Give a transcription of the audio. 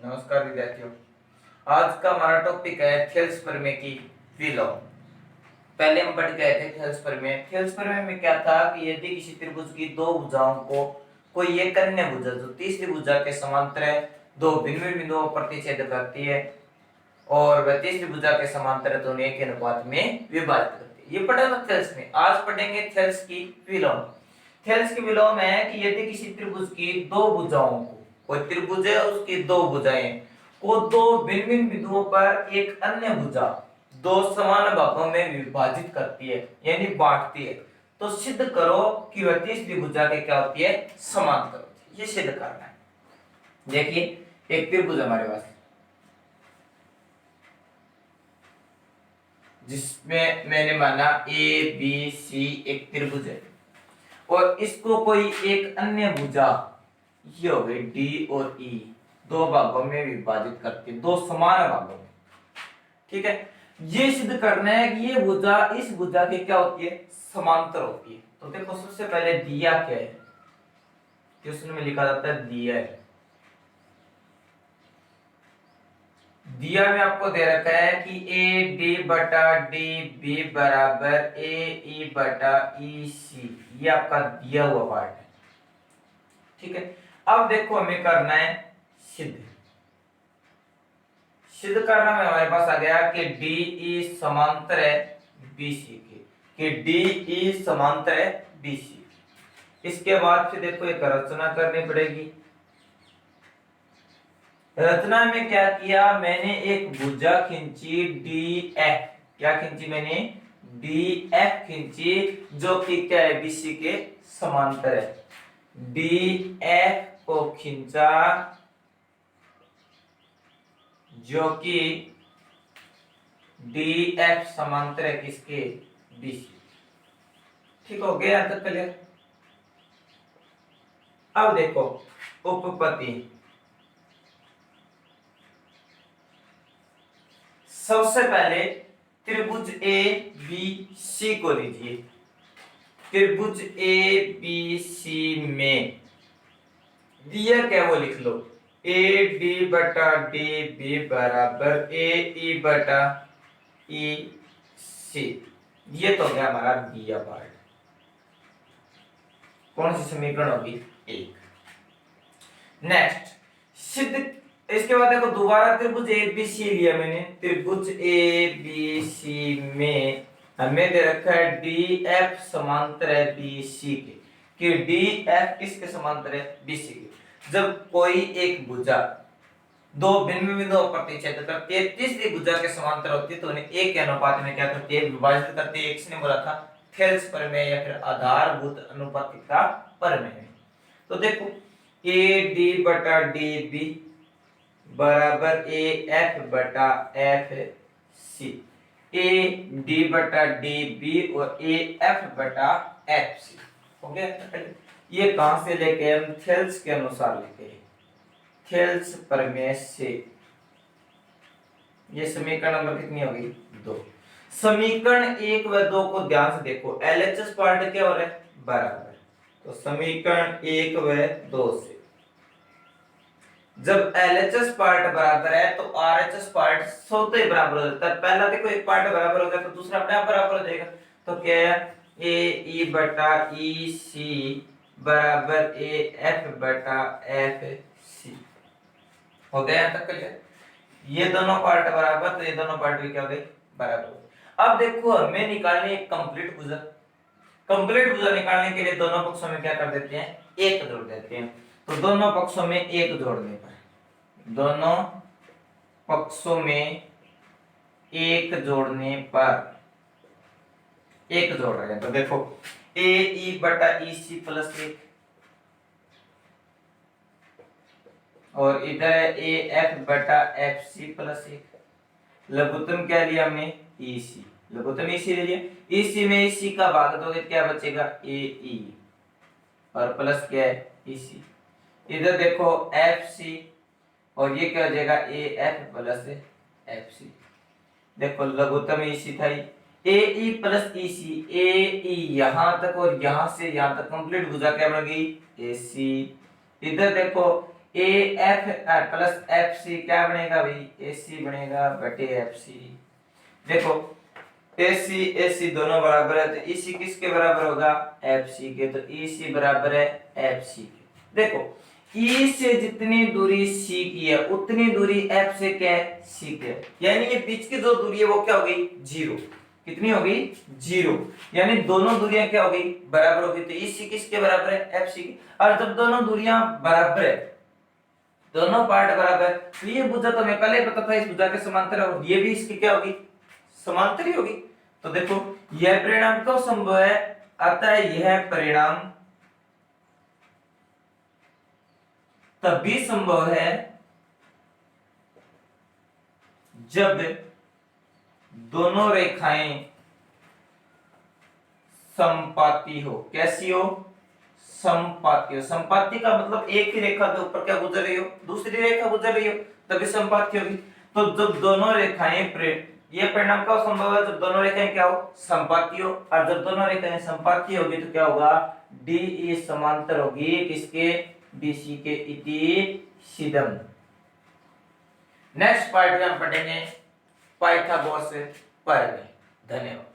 नमस्कार विद्यार्थियों। आज का हमारा टॉपिक है थेल्स प्रमेय की विलोम। पहले हम पढ़ के आए थे थेल्स प्रमेय। थेल्स प्रमेय में क्या था कि यदि किसी त्रिभुज की दो भुजाओं को कोई एक अन्य भुजा जो तीसरी भुजा के समांतर है दो भिन्न बिंदुओं पर प्रतिच्छेद करती है और वह तीसरी भुजा के समांतर है तो उन्हें एक अनुपात में विभाजित करती है। ये पढ़ा था थेल्स में। आज पढ़ेंगे थेल्स की विलोम। थेल्स की विलोम है कि यदि किसी त्रिभुज की दो भुजाओं को, कोई त्रिभुज है उसकी दो भुजाएं को दो भिन्न भिन्न बिंदुओं पर एक अन्य भुजा दो समान भागों में विभाजित करती है यानी बांटती है, तो सिद्ध करो कि वह तीसरी भुजा के क्या होती है, समांतर होती है। ये सिद्ध करना है। देखिए एक त्रिभुज हमारे पास जिसमें मैंने माना ए बी सी एक त्रिभुज है और इसको कोई एक अन्य भुजा ये हो गई डी और ई दो भागों में विभाजित करती है, दो समान भागों में। ठीक है, ये सिद्ध करना है कि ये भुजा इस भुजा की क्या होती है, समांतर होती है। तो देखो सबसे पहले दिया क्या है, क्वेश्चन में लिखा जाता है दिया है। दिया में आपको दे रखा है कि ए डी बटा डी बी बराबर ए ई बटा ई सी, ये आपका दिया हुआ पार्ट है। ठीक है, अब देखो हमें करना है सिद्ध। सिद्ध करना में हमारे पास आ गया कि डी ई समांतर है बीसी के, कि डी ई समांतर है बीसी। इसके बाद फिर देखो एक रचना करनी पड़ेगी। रचना में क्या किया, मैंने एक भुजा खींची डी एफ। क्या खींची मैंने, डी एफ खींची जो कि क्या है, बीसी के समांतर है। डी एफ को खींचा जो कि डी एफ समांतर है किसके, बीसी। ठीक हो गया यहां तक क्लियर। अब देखो उपपत्ति, सबसे पहले त्रिभुज ए बी सी को लीजिए। त्रिभुज ए बी सी में दिया क्या वो लिख लो, ए डी बटा डी बी बराबर ए ई बटा ई सी। ये तो गया हमारा दिया पार्ट। कौन सी समीकरण होगी, एक। नेक्स्ट सिद्ध, इसके बाद देखो दोबारा त्रिभुज ए बी सी लिया मैंने। त्रिभुज ए बी सी में हमें दे रखा है डी एफ समांतर है बी सी के, कि डी एफ किसके समांतर है, बी सी के। जब कोई एक भुजा दो भिन्न बिंदुओं पर प्रतिच्छेद करती है, तीसरी भुजा के समांतर होती है तो उन्हें एक के अनुपात में क्या करती है, विभाजित करती है। किसने बोला था, थेल्स प्रमेय या फिर आधारभूत अनुपातिकता प्रमेय। तो देखो ए डी बटा डी बी बराबर ए एफ बटा एफ सी। ए डी बटा डी बी और ए एफ बटा एफ सी हो गया। ये कहां से लेके, हम थेल्स के अनुसार लेके हैं, थेल्स प्रमेय से। ये समीकरण नंबर कितनी होगी, दो। समीकरण एक व दो को ध्यान से देखो, एलएचएस पार्ट क्या हो रहा है, बराबर। तो समीकरण एक व दो से जब एलएचएस पार्ट बराबर है तो आरएचएस पार्ट स्वतः ही बराबर हो जाता है। पहला देखो एक पार्ट बराबर हो गया तो दूसरा अपने आप बराबर हो जाएगा। तो क्या है, ए ई बटा ई सी बराबर ए एफ बटा एफ सी हो गया तक क्लियर। ये दोनों पार्ट बराबर तो ये दोनों पार्ट भी क्या हो गए, बराबर। अब देखो हमें निकालनी एक कंप्लीट भुजा। कंप्लीट भुजा निकालने के लिए दोनों पक्षों में क्या कर देते हैं, एक जोड़ देते हैं। तो दोनों पक्षों में एक जोड़ने पर, दोनों पक्षों में एक जोड़ने पर, एक जोड़ रहे हैं तो देखो ए ई बटा ई सी प्लस एक और इधर है ए एफ बटा एफ सी प्लस एक। लघुत्तम क्या लिया हमने, ई सी, लघुत्तम ई सी ले लिया। ई सी में ई सी का भाग दोगे क्या बचेगा, ए ई और प्लस क्या है, ई सी। इधर देखो एफ सी और ये क्या हो जाएगा, A F plus F C. देखो लघुत्तम ई सी था, ए ई प्लस ई सी, ए ई यहां तक और यहां से यहां तक कंप्लीट भुजा क्या बन गई, ए सी। इधर देखो A F plus F C क्या बनेगा भाई, ए सी बनेगा बटे एफ सी। देखो ए सी दोनों बराबर है तो ई सी किसके बराबर होगा, एफ सी के, तो ई सी बराबर है एफ सी के। देखो ई से जितनी दूरी सी की है उतनी दूरी एफ से क्या है, सी के, यानी ये बीच की जो दूरी है वो क्या हो गई, जीरो। कितनी हो गई, जीरो, यानी दोनों दूरियां क्या हो गई, बराबर हो गई। तो ई सी किसके बराबर है, एफ सी की। और जब दोनों दूरियां बराबर है, दोनों पार्ट बराबर है, तो ये भुजा तो हमें पहले ही पता था इस भुजा के समांतर है, और ये भी इसकी क्या होगी, समांतर ही होगी। तो देखो यह परिणाम कब संभव है, अतः यह परिणाम तभी संभव है जब दोनों रेखाएं समपाती हो। कैसी हो, समपाती हो। समपाती का मतलब एक ही रेखा के ऊपर क्या गुजर रही हो, दूसरी रेखा गुजर रही हो, तभी समपाती होगी। तो जब दोनों रेखाएं ये परिणाम कब संभव है, जब दोनों रेखाएं क्या हो, समपाती हो। और जब दोनों रेखाएं समपाती होगी तो क्या होगा, डी ई समांतर होगी किसके, बीसी के, इति सीदम। नेक्स्ट पार्ट में हम पढ़ेंगे पाइथागोरस प्रमेय। धन्यवाद।